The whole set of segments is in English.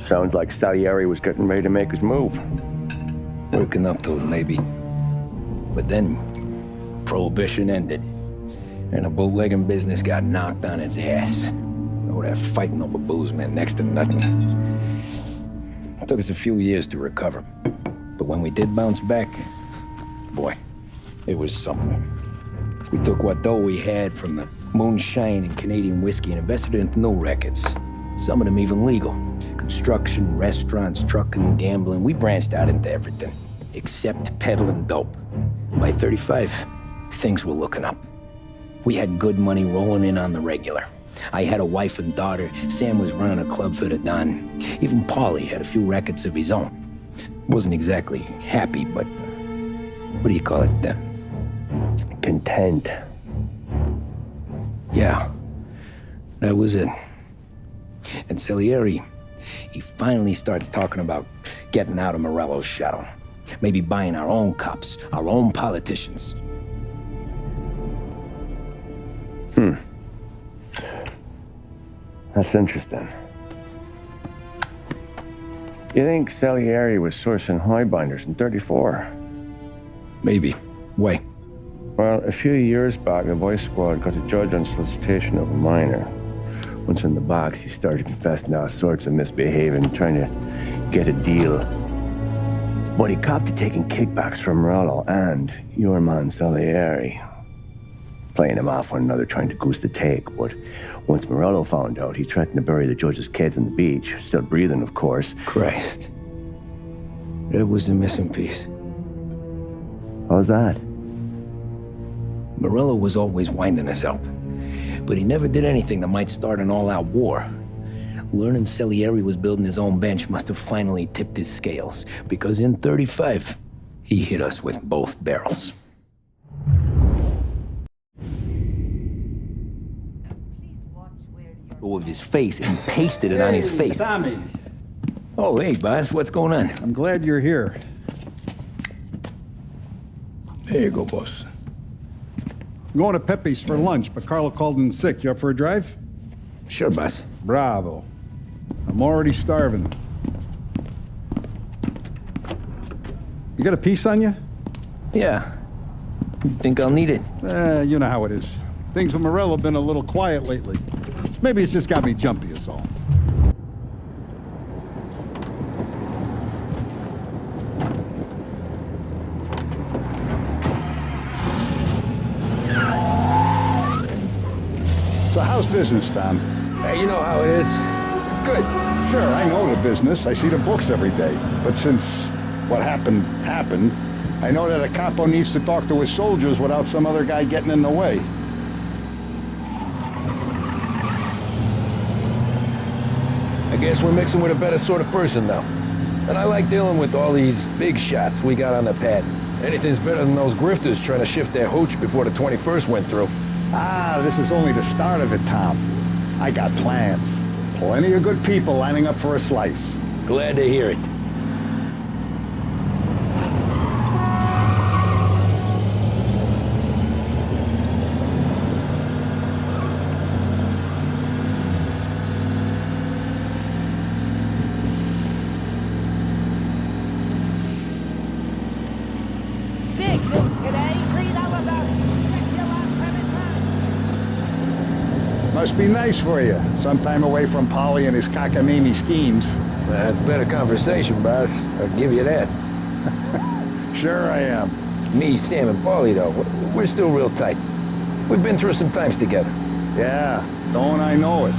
Sounds like Salieri was getting ready to make his move. Working up to it, maybe. But then, Prohibition ended. And the bootlegging business got knocked on its ass. Oh, that fighting over booze meant next to nothing. It took us a few years to recover. But when we did bounce back, boy, it was something. We took what dough we had from the moonshine and Canadian whiskey and invested it into new rackets. Some of them even legal. Construction, restaurants, trucking, gambling. We branched out into everything, except peddling dope. By 35, things were looking up. We had good money rolling in on the regular. I had a wife and daughter. Sam was running a club for the Don. Even Paulie had a few rackets of his own. Wasn't exactly happy, but what do you call it? Content. Yeah, that was it. And Salieri, he finally starts talking about getting out of Morello's shadow. Maybe buying our own cops, our own politicians. That's interesting. You think Salieri was sourcing highbinders in 34? Maybe. Why? Well, a few years back, the Vice Squad got a judge on solicitation of a minor. Once in the box, he started confessing all sorts of misbehaving, trying to get a deal. But he copped to taking kickbacks from Morello and your man Salieri. Playing him off one another, trying to goose the take. But once Morello found out, he threatened to bury the judge's kids on the beach. Still breathing, of course. Christ. That was the missing piece. How's that? Morello was always winding us up. But he never did anything that might start an all-out war. Learning Salieri was building his own bench must have finally tipped his scales. Because in 35, he hit us with both barrels. Of his face and pasted it on his face. Tommy. Oh, hey, boss, what's going on? I'm glad you're here. There you go, boss. I'm going to Pepe's for lunch, but Carlo called in sick. You up for a drive? Sure, boss. Bravo. I'm already starving. You got a piece on you? Yeah. You think I'll need it? You know how it is. Things with Morello have been a little quiet lately. Maybe it's just got me jumpy is all. So how's business, Tom? Hey, you know how it is. It's good. Sure, I know the business. I see the books every day. But since what happened, I know that a capo needs to talk to his soldiers without some other guy getting in the way. I guess we're mixing with a better sort of person now. And I like dealing with all these big shots we got on the pad. Anything's better than those grifters trying to shift their hooch before the 21st went through. Ah, this is only the start of it, Tom. I got plans. Plenty of good people lining up for a slice. Glad to hear it. Must be nice for you. Some time away from Polly and his cockamamie schemes. That's better conversation, boss. I'll give you that. Sure I am. Me, Sam, and Paulie, though, we're still real tight. We've been through some times together. Yeah, don't I know it.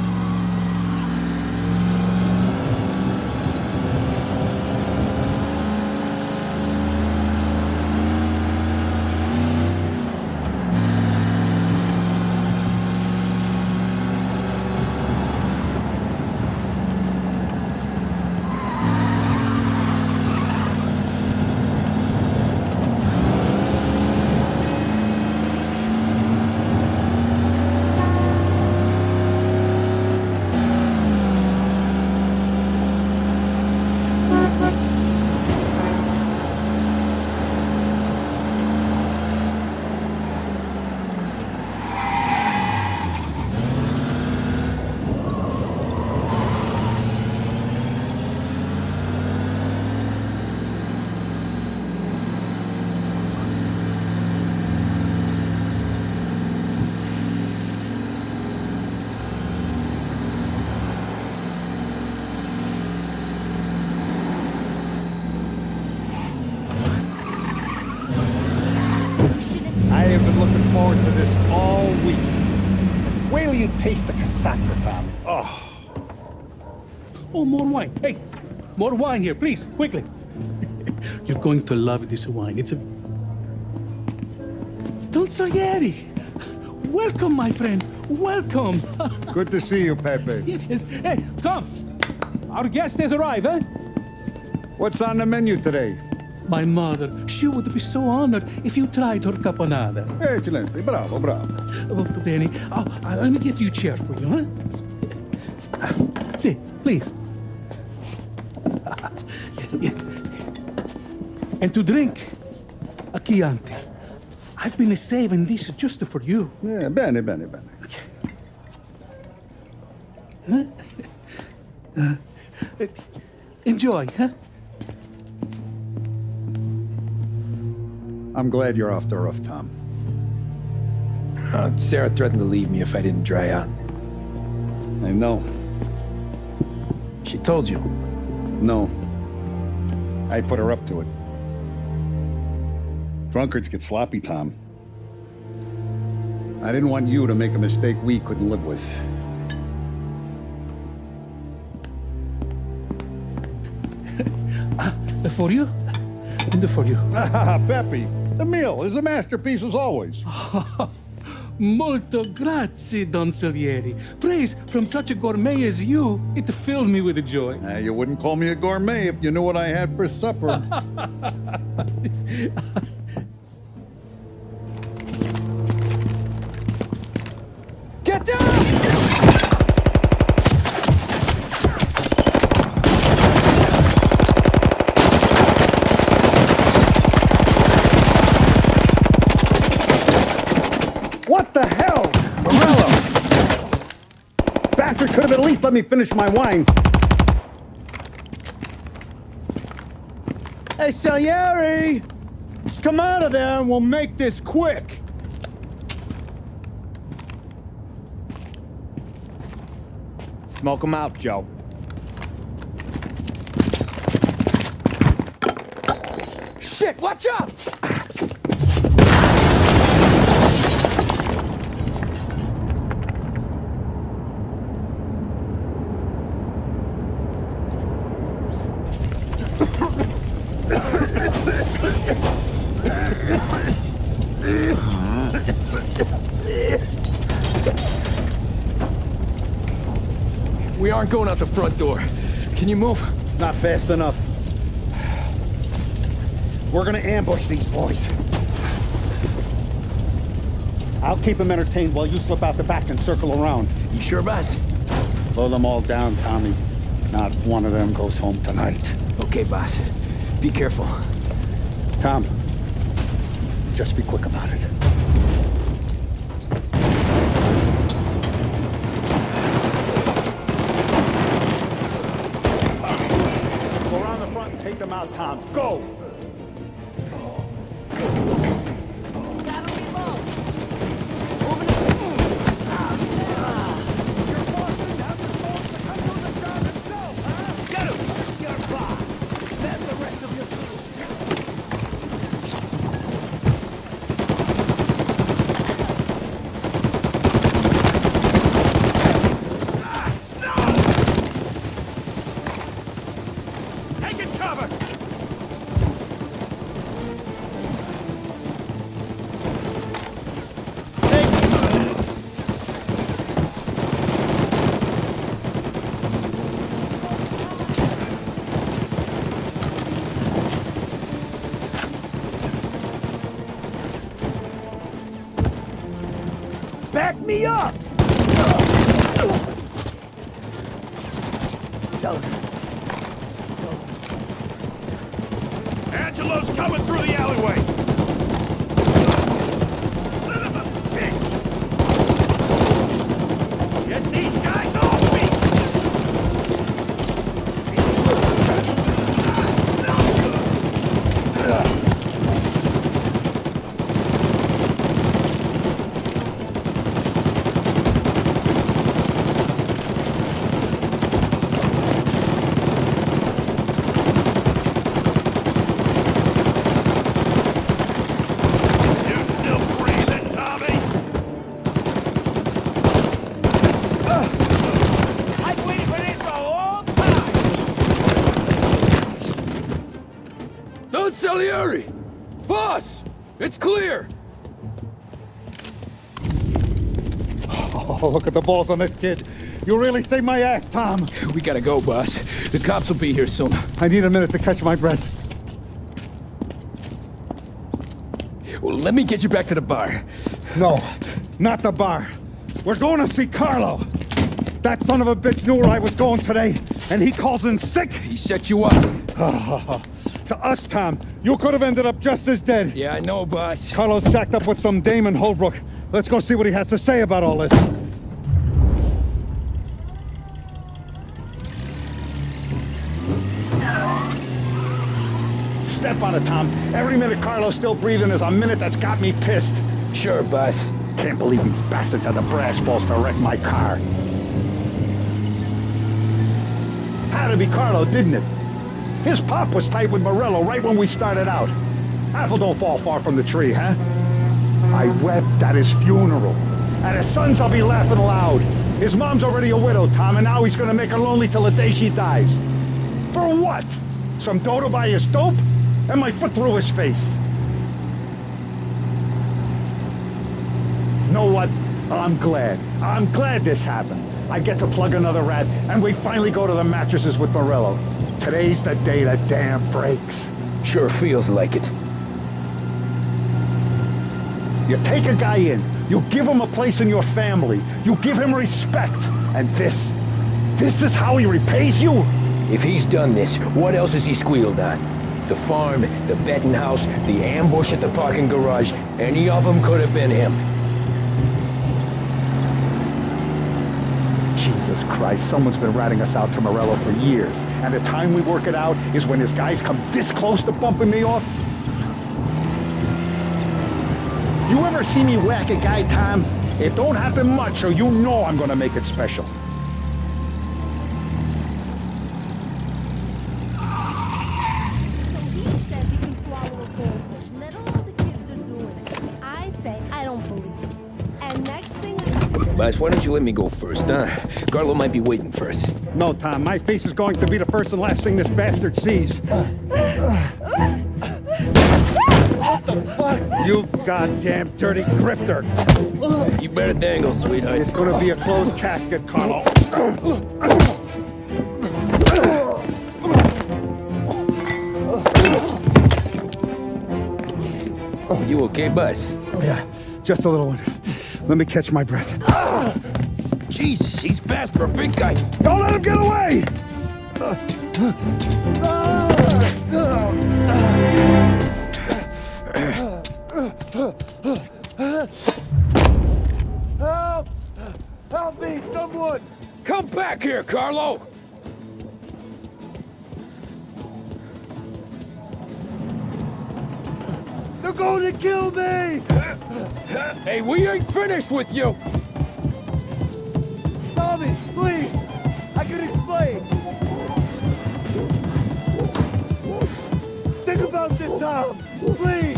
Wait till you taste the casaca, Tom. Oh. Oh, more wine. Hey, more wine here, please, quickly. You're going to love this wine. It's a... Don Salieri! Welcome, my friend. Welcome. Good to see you, Pepe. Yes. Hey, come. Our guest has arrived, eh? What's on the menu today? My mother, she would be so honored if you tried her caponata. Excelente, bravo, bravo. Molto bene. Oh, let me get you a chair for you, huh? See, please. And to drink, a Chianti. I've been saving this just for you. Yeah, bene, bene, bene. Enjoy, huh? I'm glad you're off the roof, Tom. Sarah threatened to leave me if I didn't dry out. I know. She told you. No. I put her up to it. Drunkards get sloppy, Tom. I didn't want you to make a mistake we couldn't live with. For you? And for you. Pepe, the meal is a masterpiece as always. Molto grazie, Don Salieri. Praise from such a gourmet as you, it filled me with joy. You wouldn't call me a gourmet if you knew what I had for supper. Get down! What the hell? Morello! Bastard could have at least let me finish my wine. Hey, Salieri! Come out of there and we'll make this quick. Smoke 'em out, Joe. Shit, watch out! We aren't going out the front door. Can you move? Not fast enough. We're gonna ambush these boys. I'll keep them entertained while you slip out the back and circle around. You sure, boss? Blow them all down, Tommy. Not one of them goes home tonight. Okay, boss. Be careful. Tom, just be quick about it. Go around the front and take them out, Tom. Go! Back me up! Angelo's coming through the alleyway! Son of a bitch! Get these guys off me! I've waited for this a long time! Don Salieri! Boss! It's clear! Oh, look at the balls on this kid. You really saved my ass, Tom. We gotta go, boss. The cops will be here soon. I need a minute to catch my breath. Well, let me get you back to the bar. No, not the bar. We're going to see Carlo. That son of a bitch knew where I was going today, and he calls in sick. He set you up. To us, Tom, you could have ended up just as dead. Yeah, I know, boss. Carlo's jacked up with some dame in Holbrook. Let's go see what he has to say about all this. Step on it, Tom. Every minute Carlo's still breathing is a minute that's got me pissed. Sure, boss. Can't believe these bastards had the brass balls to wreck my car. Had to be Carlo, didn't it? His pop was tight with Morello right when we started out. Apple don't fall far from the tree, huh? I wept at his funeral. At his son's, I'll be laughing loud. His mom's already a widow, Tom, and now he's gonna make her lonely till the day she dies. For what? Some dodo by his dope? And my foot through his face. Know what? I'm glad. I'm glad this happened. I get to plug another rat, and we finally go to the mattresses with Morello. Today's the day the dam breaks. Sure feels like it. You take a guy in, you give him a place in your family, you give him respect, and this is how he repays you? If he's done this, what else has he squealed on? The farm, the betting house, the ambush at the parking garage, any of them could have been him. Jesus Christ, someone's been ratting us out to Morello for years, and the time we work it out is when his guys come this close to bumping me off. You ever see me whack a guy, Tom? It don't happen much, so you know I'm gonna make it special. Boss, why don't you let me go first, huh? Carlo might be waiting for us. No, Tom, my face is going to be the first and last thing this bastard sees. What the fuck? You goddamn dirty grifter. You better dangle, sweetheart. It's gonna be a closed casket, Carlo. You okay, boss? Yeah, just a little one. Let me catch my breath. Jesus, he's fast for a big guy. Don't let him get away! Help! Help me, someone! Come back here, Carlo! They're going to kill me! Hey, we ain't finished with you! Tommy, please! I can explain! Think about this, Tom! Please!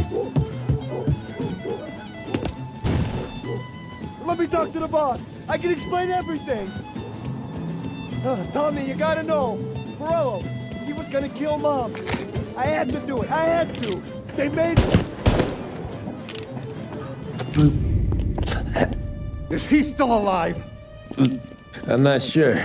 Let me talk to the boss! I can explain everything! Tommy, you gotta know! Morello, he was gonna kill Mom! I had to do it! I had to! They made me! Is he still alive? I'm not sure.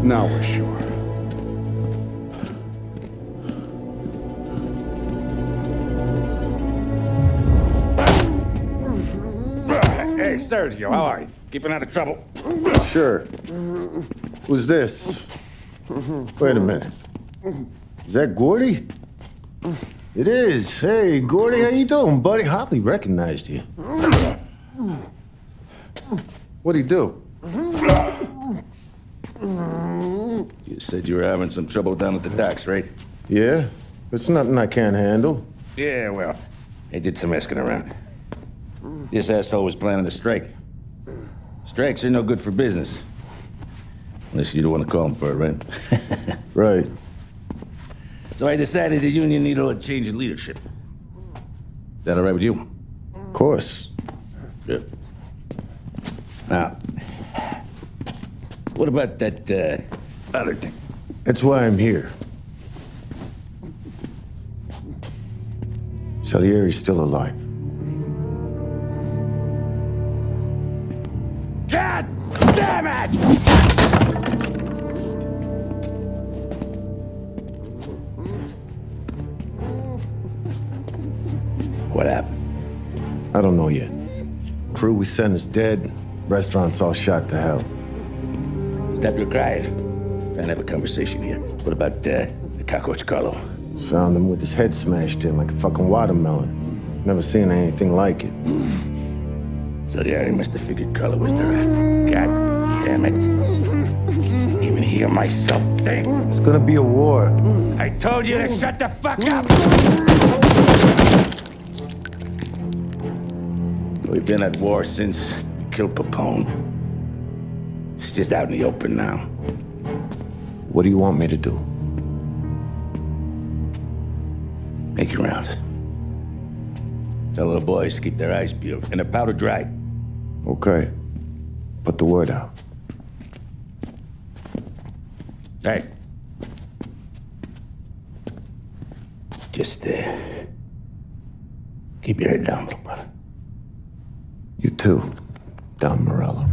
Now we're sure. Hey, Sergio, how are you? Keeping out of trouble? Sure. Who's this? Wait a minute. Is that Gordy? It is. Hey, Gordy, how you doing, buddy? Hardly recognized you. What'd he do? You said you were having some trouble down at the docks, right? Yeah? It's nothing I can't handle. Yeah, well, I did some asking around. This asshole was planning a strike. Strikes are no good for business. Unless you don't want to call him for it, right? Right. So I decided the union needed a change in leadership. Is that all right with you? Of course. Good. Now, what about that, other thing? That's why I'm here. Salieri's still alive. God damn it! What happened? I don't know yet. Crew we sent is dead. Restaurant's all shot to hell. Stop your crying. Trying to have a conversation here. What about, the cockroach Carlo? Found him with his head smashed in like a fucking watermelon. Never seen anything like it. Salieri must have figured Carlo was the rat. God damn it. Can't even hear myself think. It's gonna be a war. I told you to shut the fuck up! We've been at war since we killed Papone. It's just out in the open now. What do you want me to do? Make your rounds. Tell little boys to keep their eyes peeled and their powder dry. Okay. Put the word out. Hey. Just, keep your head down, little brother. You too, Don Morello.